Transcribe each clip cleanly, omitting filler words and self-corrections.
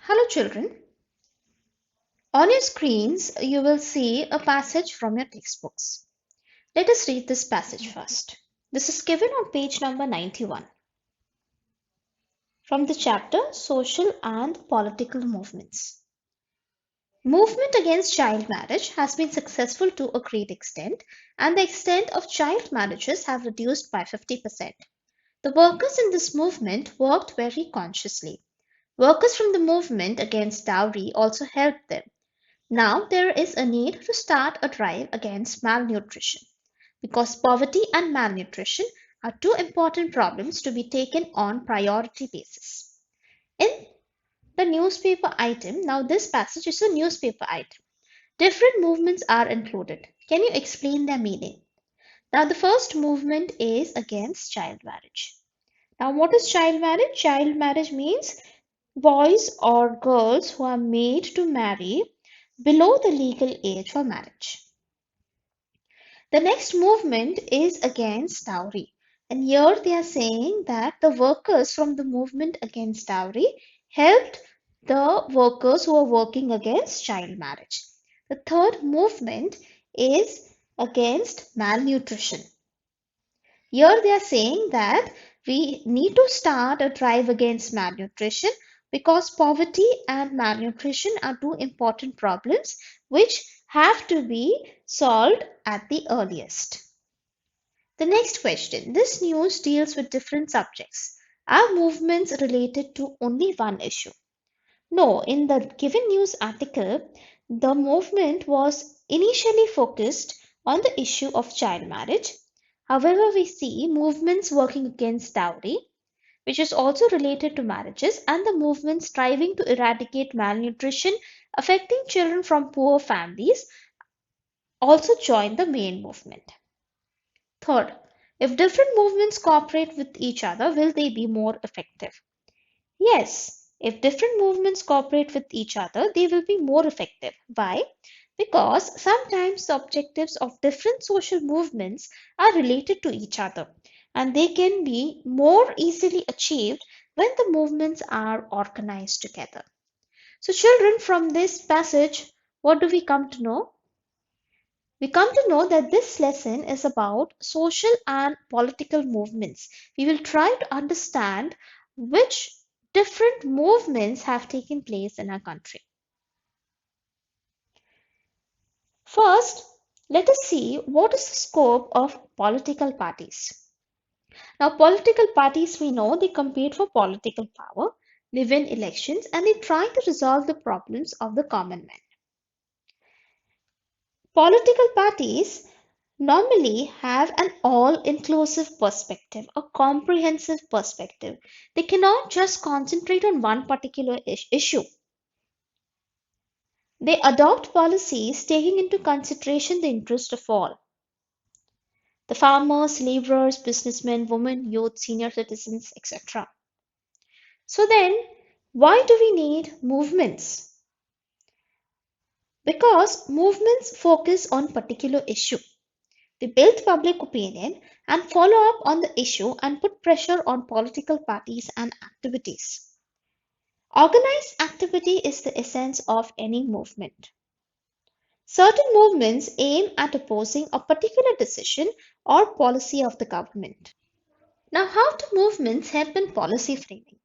Hello children. On your screens you will see a passage from your textbooks. Let us read this passage first. This is given on page number 91 from the chapter Social and Political Movements. Movement against child marriage has been successful to a great extent, and the extent of child marriages have reduced by 50%. The workers in this movement worked very consciously. Workers from the movement against dowry also helped them. Now there is a need to start a drive against malnutrition because poverty and malnutrition are two important problems to be taken on priority basis. In the newspaper item, now this passage is a newspaper item. Different movements are included. Can you explain their meaning? Now the first movement is against child marriage. Now what is child marriage? Child marriage means boys or girls who are made to marry below the legal age for marriage. The next movement is against dowry. And here they are saying that the workers from the movement against dowry helped the workers who are working against child marriage. The third movement is against malnutrition. Here they are saying that we need to start a drive against malnutrition because poverty and malnutrition are two important problems which have to be solved at the earliest. The next question. This news deals with different subjects. Are movements related to only one issue? No, in the given news article, the movement was initially focused on the issue of child marriage. However, we see movements working against dowry, which is also related to marriages, and the movements striving to eradicate malnutrition affecting children from poor families also join the main movement. Third, if different movements cooperate with each other, will they be more effective? Yes, if different movements cooperate with each other, they will be more effective. Why? Because sometimes the objectives of different social movements are related to each other and they can be more easily achieved when the movements are organized together. So, children, from this passage, what do we come to know? We come to know that this lesson is about social and political movements. We will try to understand which different movements have taken place in our country. First, let us see what is the scope of political parties. Now, political parties, we know they compete for political power, they win elections, and they try to resolve the problems of the common man. Political parties normally have an all-inclusive perspective, a comprehensive perspective. They cannot just concentrate on one particular issue. They adopt policies taking into consideration the interest of all. The farmers, laborers, businessmen, women, youth, senior citizens, etc. So then, why do we need movements? Because movements focus on particular issue. They build public opinion and follow up on the issue and put pressure on political parties and activities. Organized activity is the essence of any movement. Certain movements aim at opposing a particular decision or policy of the government. Now, how do movements help in policy framing?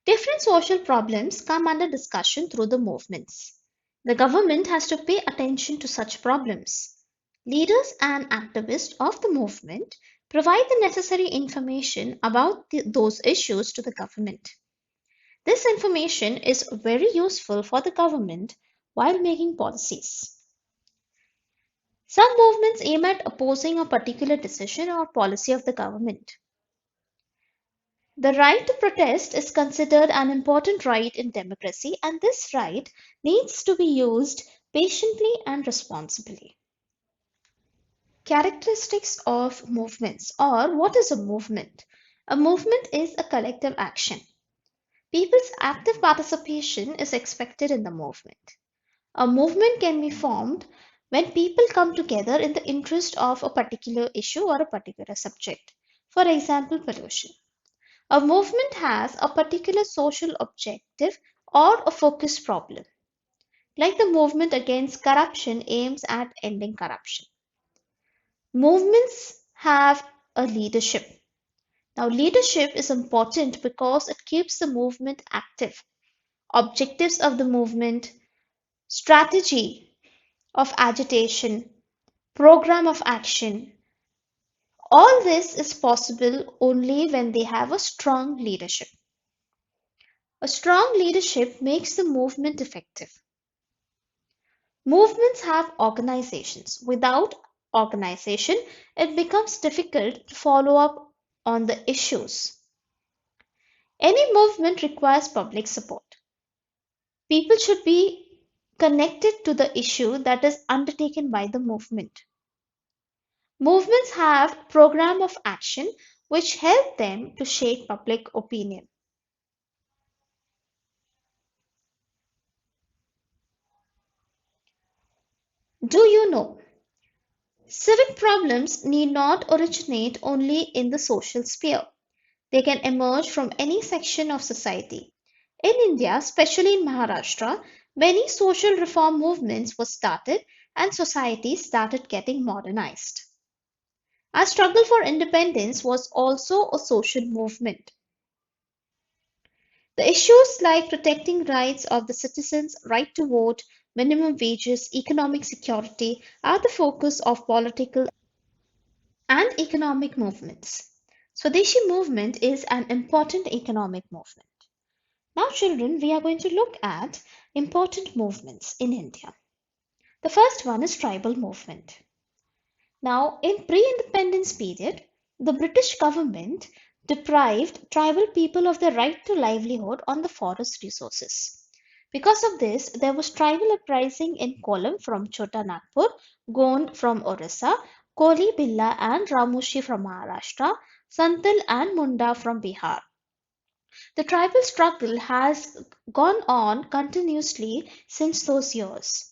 Different social problems come under discussion through the movements. The government has to pay attention to such problems. Leaders and activists of the movement provide the necessary information about those issues to the government. This information is very useful for the government while making policies. Some movements aim at opposing a particular decision or policy of the government. The right to protest is considered an important right in democracy, and this right needs to be used patiently and responsibly. Characteristics of movements, or what is a movement? A movement is a collective action. People's active participation is expected in the movement. A movement can be formed when people come together in the interest of a particular issue or a particular subject. For example, pollution. A movement has a particular social objective or a focused problem, like the movement against corruption aims at ending corruption. Movements have a leadership. Now, leadership is important because it keeps the movement active. Objectives of the movement, strategy of agitation, program of action, all this is possible only when they have a strong leadership. A strong leadership makes the movement effective. Movements have organizations. Without organization, it becomes difficult to follow up on the issues. Any movement requires public support. People should be connected to the issue that is undertaken by the movement. Movements have program of action which help them to shape public opinion. Do you know? Civic problems need not originate only in the social sphere. They can emerge from any section of society. In India, especially in Maharashtra, many social reform movements were started and society started getting modernized. Our struggle for independence was also a social movement. The issues like protecting rights of the citizens, right to vote, minimum wages, economic security are the focus of political and economic movements. Swadeshi movement is an important economic movement. Now, children, we are going to look at important movements in India. The first one is tribal movement. Now, in pre-independence period, the British government deprived tribal people of the right to livelihood on the forest resources. Because of this, there was tribal uprising in Kollam from Chota Nagpur, Gond from Orissa, Koli Billa and Ramushi from Maharashtra, Santal and Munda from Bihar. The tribal struggle has gone on continuously since those years.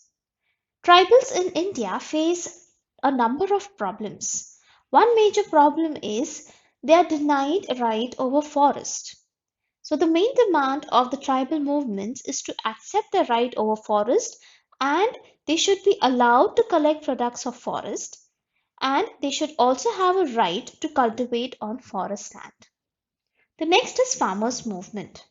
Tribals in India face a number of problems. One major problem is they are denied a right over forest. So the main demand of the tribal movements is to accept the right over forest, and they should be allowed to collect products of forest, and they should also have a right to cultivate on forest land. The next is farmers movement.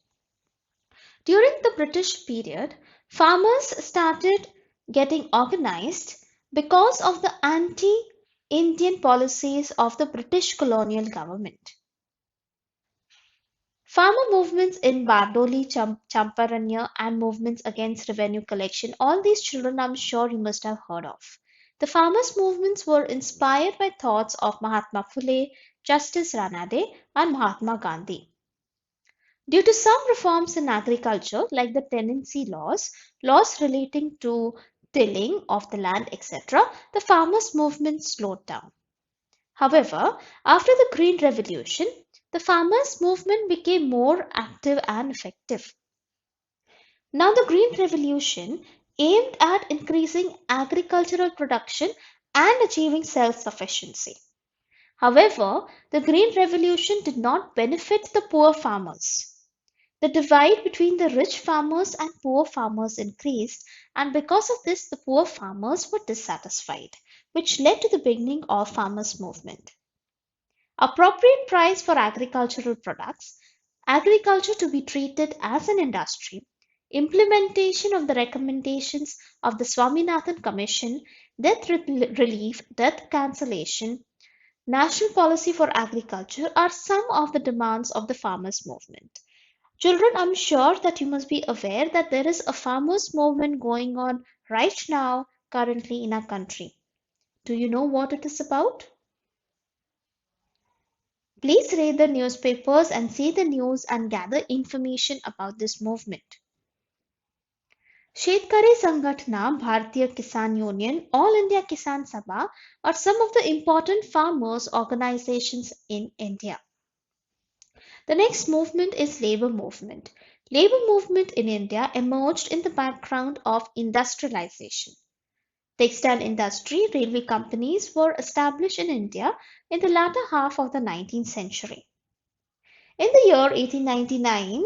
During the British period, farmers started getting organized because of the anti-Indian policies of the British colonial government. Farmer movements in Bardoli, Champaranya, and movements against revenue collection, all these children I'm sure you must have heard of. The farmers' movements were inspired by thoughts of Mahatma Phule, Justice Ranade, and Mahatma Gandhi. Due to some reforms in agriculture, like the tenancy laws, laws relating to tilling of the land, etc., the farmers' movement slowed down. However, after the Green Revolution, the farmers' movement became more active and effective. Now, the Green Revolution aimed at increasing agricultural production and achieving self sufficiency. However, the Green Revolution did not benefit the poor farmers. The divide between the rich farmers and poor farmers increased, and because of this, the poor farmers were dissatisfied, which led to the beginning of farmers' movement. Appropriate price for agricultural products, agriculture to be treated as an industry, implementation of the recommendations of the Swaminathan Commission, relief, death cancellation, national policy for agriculture are some of the demands of the farmers' movement. Children, I'm sure that you must be aware that there is a farmers' movement going on right now, currently in our country. Do you know what it is about? Please read the newspapers and see the news and gather information about this movement. शेतकरी संगठना, Bharatiya Kisan Union, All India Kisan Sabha are some of the important farmers organizations in India. The next movement is labor movement. Labor movement in India emerged in the background of industrialization. Textile industry, railway companies were established in India in the latter half of the 19th century. In the year 1899,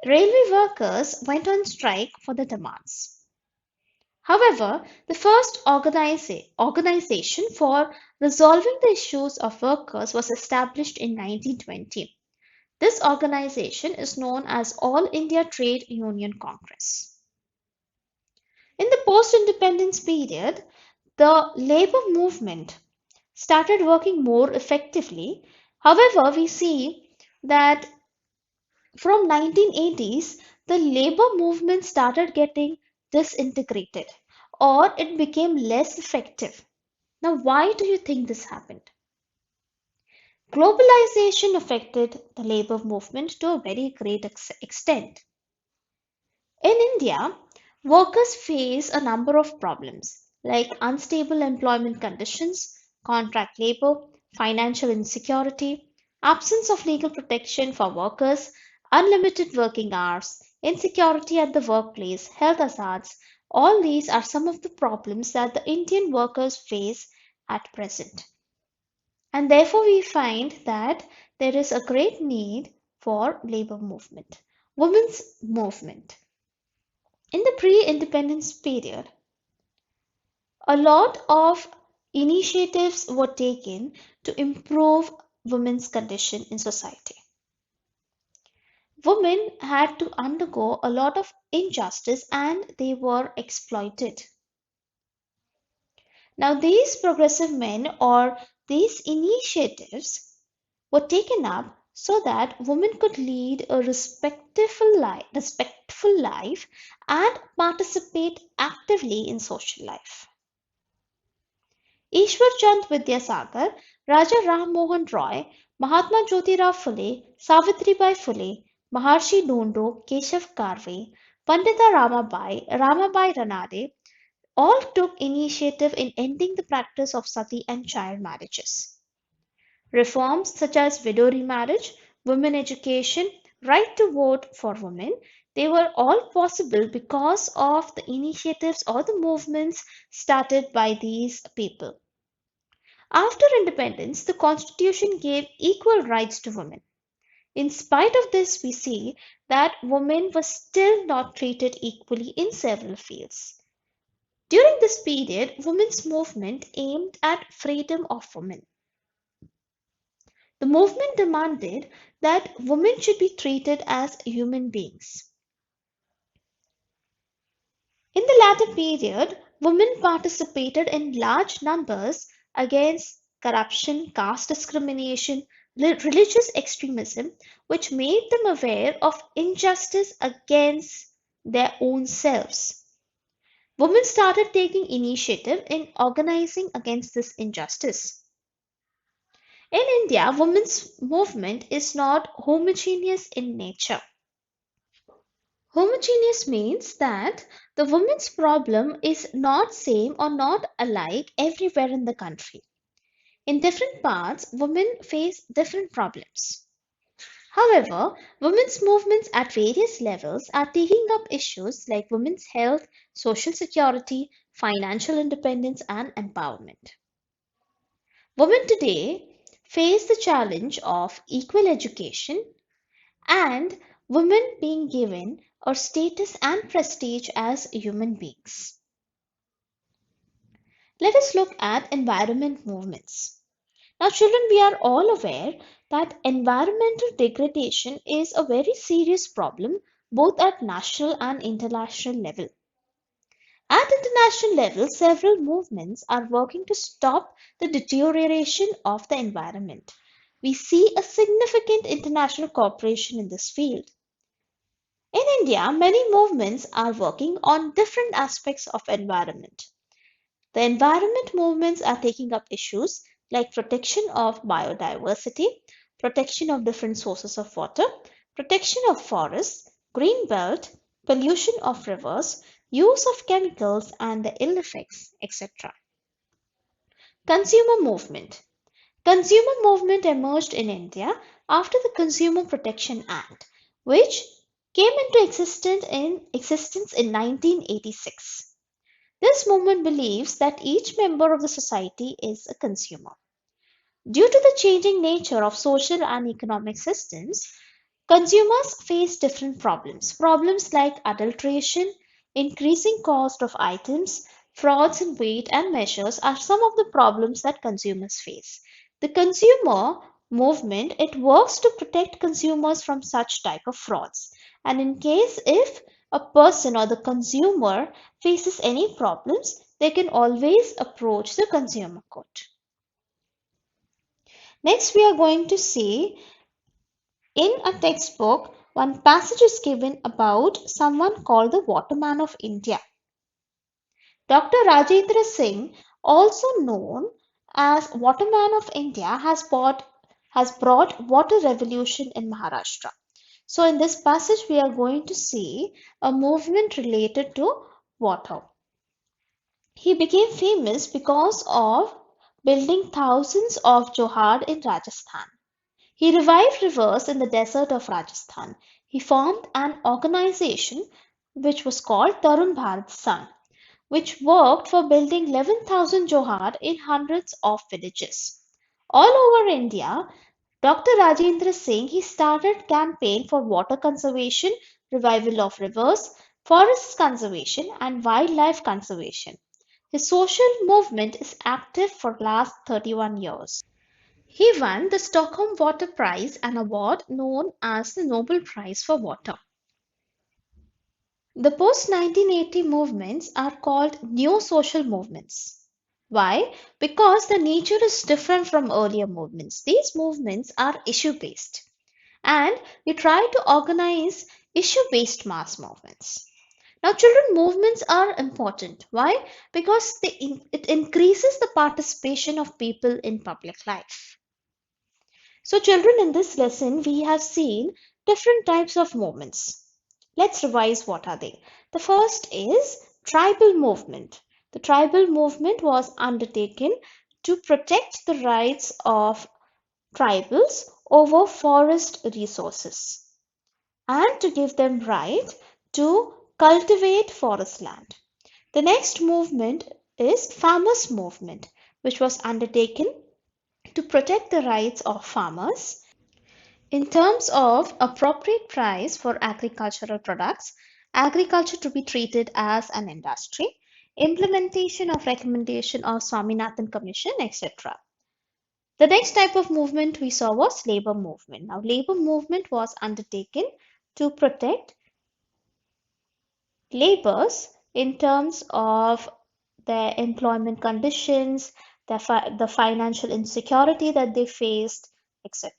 Railway workers went on strike for their demands. However, the first organization for resolving the issues of workers was established in 1920. This organization is known as All India Trade Union Congress. In the post-independence period, the labor movement started working more effectively. However, we see that from 1980s, the labor movement started getting disintegrated or it became less effective. Now, why do you think this happened? Globalization affected the labor movement to a very great extent. In India, workers face a number of problems like unstable employment conditions, contract labor, financial insecurity, absence of legal protection for workers, unlimited working hours, insecurity at the workplace, health hazards. All these are some of the problems that the Indian workers face at present. And therefore, we find that there is a great need for labor movement. Women's movement. In the pre-independence period, a lot of initiatives were taken to improve women's condition in society. Women had to undergo a lot of injustice and they were exploited. Now, these progressive men or these initiatives were taken up so that women could lead a respectful life and participate actively in social life. Ishwar Chand Vidyasagar, Raja Ram Mohan Roy, Mahatma Jyotirao Phule, Savitribai Phule, Maharshi Dhondo, Keshav Karve, Pandita Ramabai Ranade all took initiative in ending the practice of sati and child marriages. Reforms such as widow remarriage, women education, right to vote for women, they were all possible because of the initiatives or the movements started by these people. After independence, the constitution gave equal rights to women. In spite of this, we see that women were still not treated equally in several fields. During this period, women's movement aimed at freedom of women. The movement demanded that women should be treated as human beings. In the latter period, women participated in large numbers against corruption, caste discrimination, religious extremism, which made them aware of injustice against their own selves. Women started taking initiative in organizing against this injustice. In India, women's movement is not homogeneous in nature. Homogeneous means that the women's problem is not same or not alike everywhere in the country. In different parts, women face different problems. However, women's movements at various levels are taking up issues like women's health, social security, financial independence, and empowerment. Women today face the challenge of equal education and women being given a status and prestige as human beings. Let us look at environment movements. Now, children, we are all aware that environmental degradation is a very serious problem both at national and international level. At international level, several movements are working to stop the deterioration of the environment. We see a significant international cooperation in this field. In India, many movements are working on different aspects of environment. The environment movements are taking up issues like protection of biodiversity, protection of different sources of water, protection of forests, green belt, pollution of rivers, use of chemicals and the ill effects, etc. Consumer movement. Consumer movement emerged in India after the Consumer Protection Act, which came into existence in 1986. This movement believes that each member of the society is a consumer. Due to the changing nature of social and economic systems, Consumers face different problems. Problems like adulteration, increasing cost of items, frauds in weight and measures are some of the problems that consumers face. The consumer movement, it works to protect consumers from such type of frauds. And in case if a person or the consumer faces any problems, they can always approach the consumer court. Next, we are going to see in a textbook, one passage is given about someone called the Waterman of India. Dr. Rajendra Singh, also known as Waterman of India, has brought water revolution in Maharashtra. So in this passage, we are going to see a movement related to water. He became famous because of building thousands of johar in Rajasthan. He revived rivers in the desert of Rajasthan. He formed an organization which was called Tarun Bharat Sangh, which worked for building 11,000 johar in hundreds of villages. All over India, Dr. Rajendra Singh he started campaign for water conservation, revival of rivers, forest conservation and wildlife conservation. His social movement is active for last 31 years. He won the Stockholm Water Prize, an award known as the Nobel Prize for Water. The post-1980 movements are called new social movements. Why? Because the nature is different from earlier movements. These movements are issue-based, and we try to organize issue-based mass movements. Now, children movements are important. Why? Because it increases the participation of people in public life. So children, in this lesson, we have seen different types of movements. Let's revise what are they. The first is tribal movement. The tribal movement was undertaken to protect the rights of tribals over forest resources and to give them right to cultivate forest land. The next movement is farmers movement, which was undertaken to protect the rights of farmers in terms of appropriate price for agricultural products, agriculture to be treated as an industry, implementation of recommendation of Swaminathan Commission, etc. The next type of movement we saw was labor movement. Now, labor movement was undertaken to protect laborers in terms of their employment conditions, the financial insecurity that they faced, etc.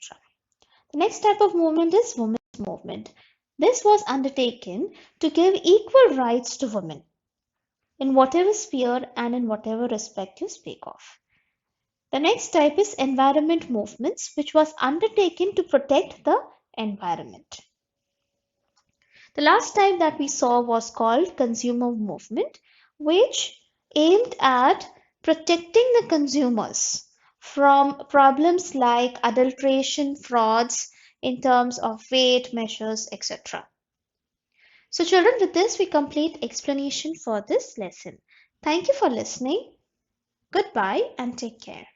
The next type of movement is women's movement. This was undertaken to give equal rights to women in whatever sphere and in whatever respect you speak of. The next type is environment movements, which was undertaken to protect the environment. The last type that we saw was called consumer movement, which aimed at protecting the consumers from problems like adulteration, frauds in terms of weight, measures, etc. So children, with this we complete explanation for this lesson. Thank you for listening. Goodbye and take care.